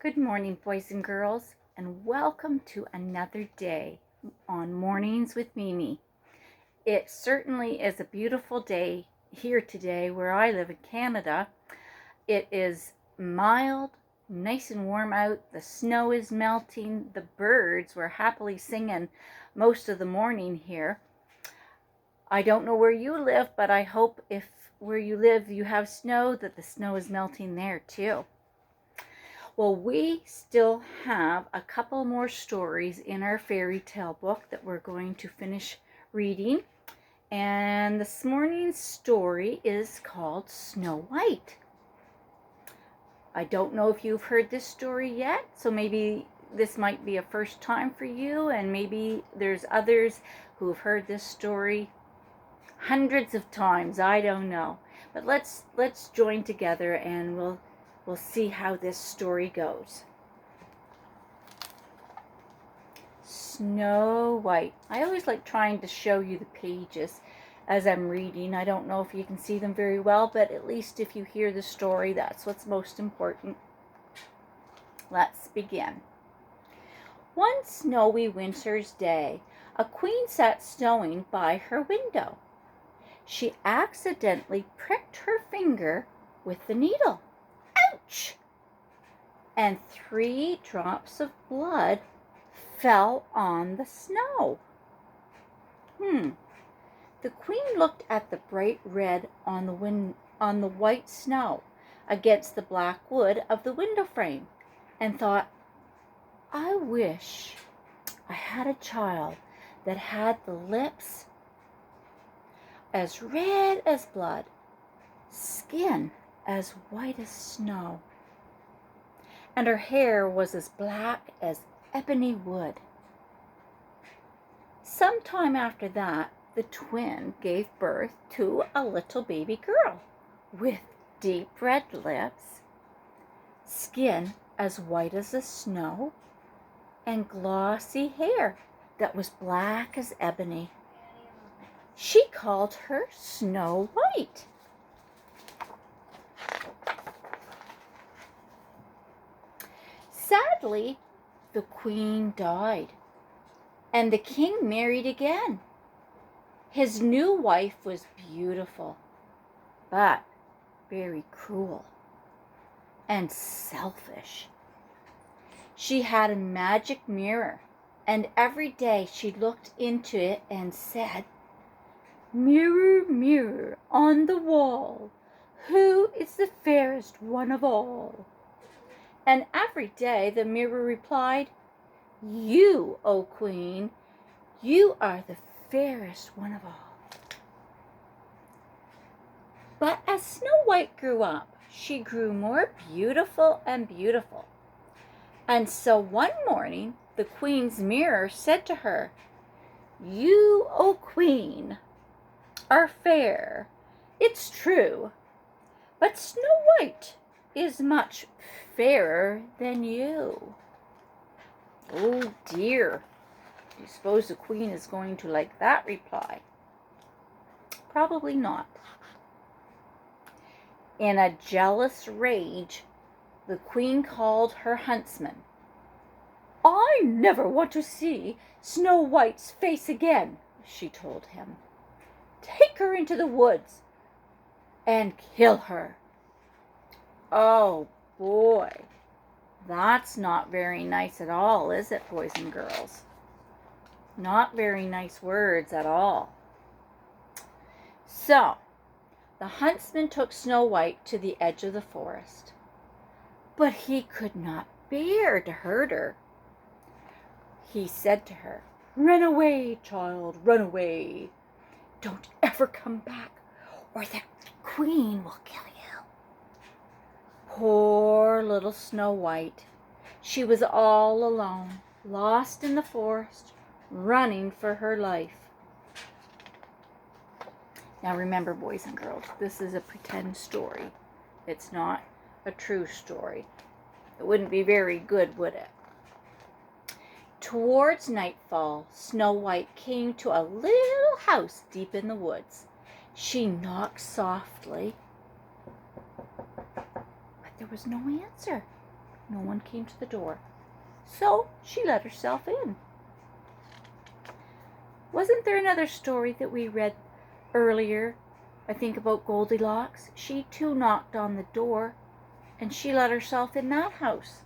Good morning, boys and girls, and welcome to another day on Mornings with Mimi. It certainly is a beautiful day here today where I live in Canada. It is mild, nice and warm out. The snow is melting. The birds were happily singing most of the morning here. I don't know where you live, but I hope if where you live you have snow, that the snow is melting there too. Well, we still have a couple more stories in our fairy tale book that we're going to finish reading. And this morning's story is called Snow White. I don't know if you've heard this story yet, so maybe this might be a first time for you, and maybe there's others who've heard this story hundreds of times. I don't know. But let's join together and we'll see how this story goes. Snow White. I always like trying to show you the pages as I'm reading. I don't know if you can see them very well, but at least if you hear the story, that's what's most important. Let's begin. One snowy winter's day, a queen sat sewing by her window. She accidentally pricked her finger with the needle. Ouch! And 3 drops of blood fell on the snow. The queen looked at the bright red on the white snow against the black wood of the window frame and thought, I wish I had a child that had the lips as red as blood, skin as white as snow, and her hair was as black as ebony wood. Sometime after that, the twin gave birth to a little baby girl with deep red lips, skin as white as the snow, and glossy hair that was black as ebony. She called her Snow White. Sadly, the queen died, and the king married again. His new wife was beautiful, but very cruel and selfish. She had a magic mirror, and every day she looked into it and said, Mirror, mirror on the wall, who is the fairest one of all? And every day the mirror replied, You, O queen, you are the fairest one of all. But as Snow White grew up, she grew more beautiful and beautiful. And so one morning, the queen's mirror said to her, You, O queen, are fair, it's true, but Snow White is much fairer than you. Oh dear, do you suppose the queen is going to like that reply? Probably not. In a jealous rage, the queen called her huntsman. I never want to see Snow White's face again, she told him. Take her into the woods and kill her. Oh boy, that's not very nice at all, is it, boys and girls? Not very nice words at all. So, the huntsman took Snow White to the edge of the forest, but he could not bear to hurt her. He said to her, Run away, child, run away. Don't ever come back, or the queen will kill you. Poor little Snow White. She was all alone, lost in the forest, running for her life. Now remember, boys and girls, this is a pretend story. It's not a true story. It wouldn't be very good, would it? Towards nightfall, Snow White came to a little house deep in the woods. She knocked softly, but there was no answer. No one came to the door, so she let herself in. Wasn't there another story that we read earlier, I think, about Goldilocks? She too knocked on the door, and she let herself in that house.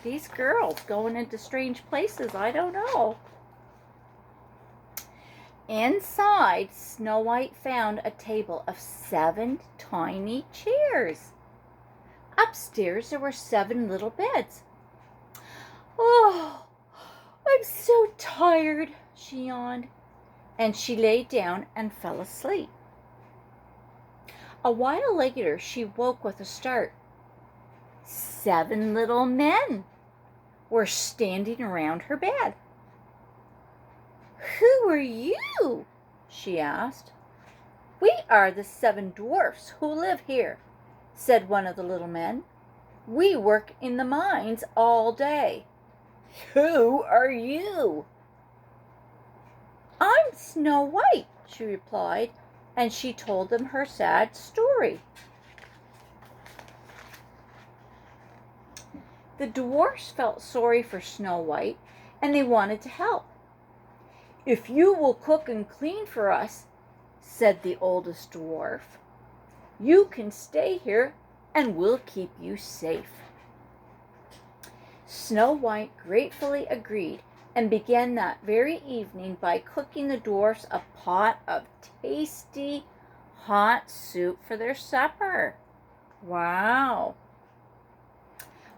These girls going into strange places, I don't know. Inside, Snow White found a table of 7 tiny chairs. Upstairs, there were 7 little beds. "Oh, I'm so tired," she yawned, and she lay down and fell asleep. A while later, she woke with a start. 7 little men were standing around her bed. "Who are you?" she asked. "We are the 7 dwarfs who live here," said one of the little men. "We work in the mines all day." "Who are you?" "I'm Snow White," she replied, and she told them her sad story. The dwarfs felt sorry for Snow White, and they wanted to help. "If you will cook and clean for us," said the oldest dwarf, "you can stay here and we'll keep you safe." Snow White gratefully agreed and began that very evening by cooking the dwarfs a pot of tasty hot soup for their supper. Wow!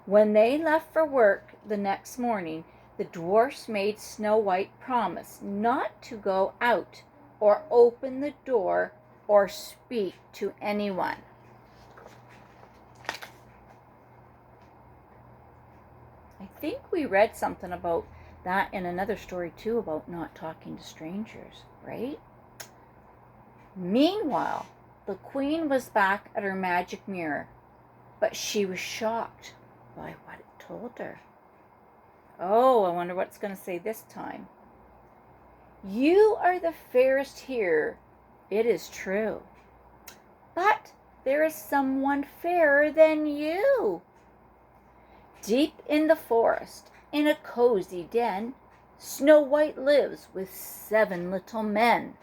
When they left for work the next morning, the dwarfs made Snow White promise not to go out or open the door or speak to anyone. I think we read something about that in another story too, about not talking to strangers, right? Meanwhile, the queen was back at her magic mirror, but she was shocked by what it told her. Oh, I wonder what it's going to say this time. "You are the fairest here, it is true, but there is someone fairer than you. Deep in the forest, in a cozy den, Snow White lives with 7 little men."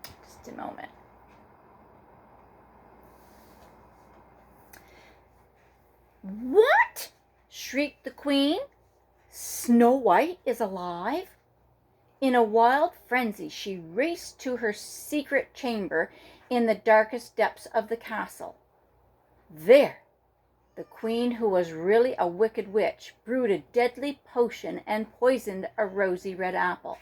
Just a moment. "What?" shrieked the queen. "Snow White is alive?" In a wild frenzy, she raced to her secret chamber in the darkest depths of the castle. There, the queen, who was really a wicked witch, brewed a deadly potion and poisoned a rosy red apple.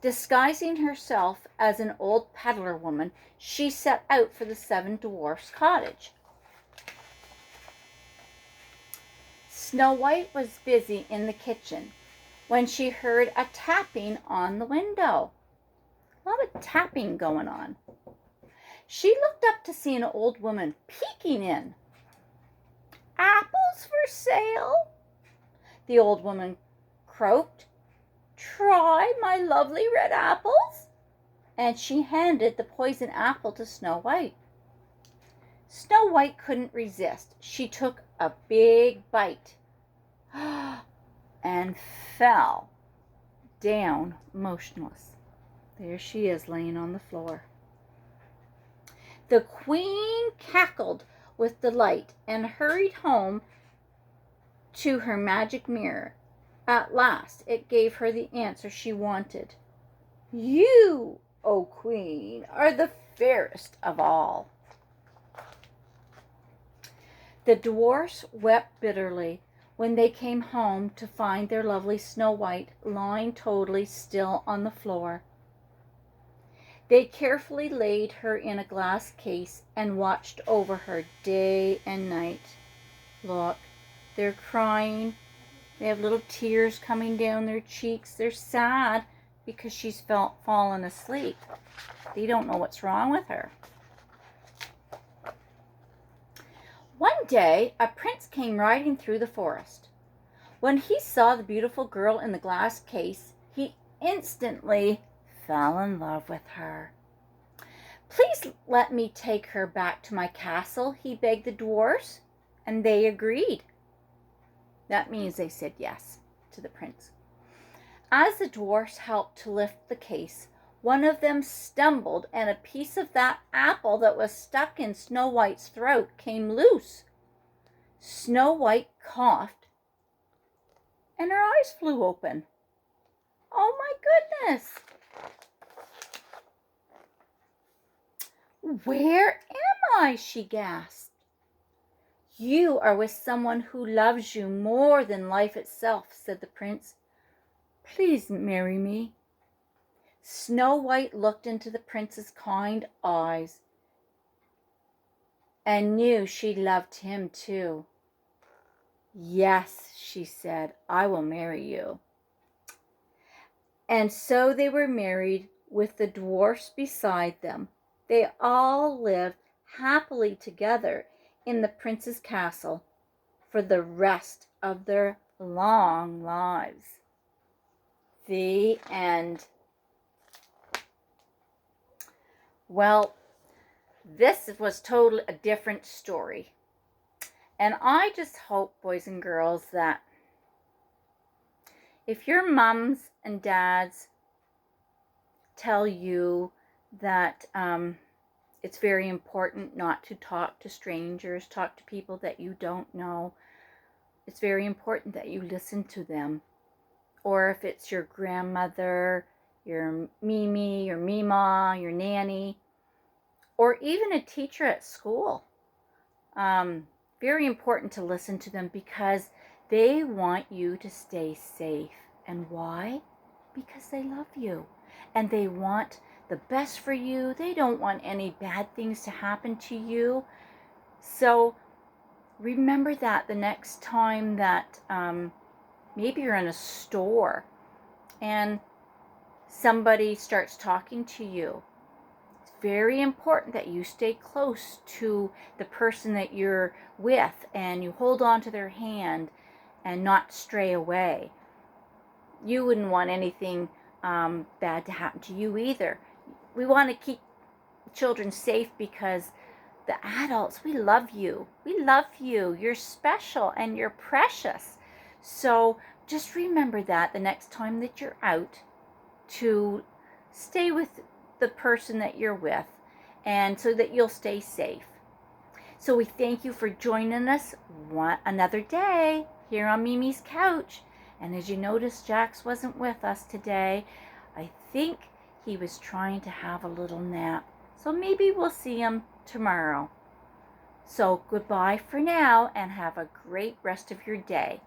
Disguising herself as an old peddler woman, she set out for the 7 dwarfs' cottage. Snow White was busy in the kitchen when she heard a tapping on the window. A lot of tapping going on. She looked up to see an old woman peeking in. "Apples for sale?" the old woman croaked. "Try my lovely red apples." And she handed the poison apple to Snow White. Snow White couldn't resist. She took a big bite and fell down motionless. There she is, laying on the floor. The queen cackled with delight and hurried home to her magic mirror. At last it gave her the answer she wanted. "You, O queen, are the fairest of all." The dwarfs wept bitterly when they came home to find their lovely Snow White lying totally still on the floor. They carefully laid her in a glass case and watched over her day and night. Look, they're crying. They have little tears coming down their cheeks. They're sad because she's fallen asleep. They don't know what's wrong with her. One day, a prince came riding through the forest. When he saw the beautiful girl in the glass case, he instantly fell in love with her. Please let me take her back to my castle, he begged the dwarfs, and they agreed. That means they said yes to the prince. As the dwarfs helped to lift the case, one of them stumbled, and a piece of that apple that was stuck in Snow White's throat came loose. Snow White coughed, and her eyes flew open. Oh my goodness! Where am I? She gasped. You are with someone who loves you more than life itself, said the prince. Please marry me. Snow White looked into the prince's kind eyes and knew she loved him too. Yes, she said, I will marry you. And so they were married with the dwarfs beside them. They all lived happily together in the prince's castle for the rest of their long lives. The end. Well, this was totally a different story. And I just hope, boys and girls, that if your mums and dads tell you that it's very important not to talk to strangers, talk to people that you don't know, it's very important that you listen to them. Or if it's your grandmother, your Mimi, your Mima, your nanny, or even a teacher at school. Very important to listen to them because they want you to stay safe. And why? Because they love you and they want the best for you. They don't want any bad things to happen to you. So remember that the next time that maybe you're in a store and somebody starts talking to you. It's very important that you stay close to the person that you're with and you hold on to their hand and not stray away. You wouldn't want anything bad to happen to you either. We want to keep children safe because the adults, we love you. We love you. You're special and you're precious. So just remember that the next time that you're out, to stay with the person that you're with and so that you'll stay safe. So we thank you for joining us another day here on Mimi's Couch. And as you notice, Jax wasn't with us today. I think he was trying to have a little nap. So maybe we'll see him tomorrow. So goodbye for now and have a great rest of your day.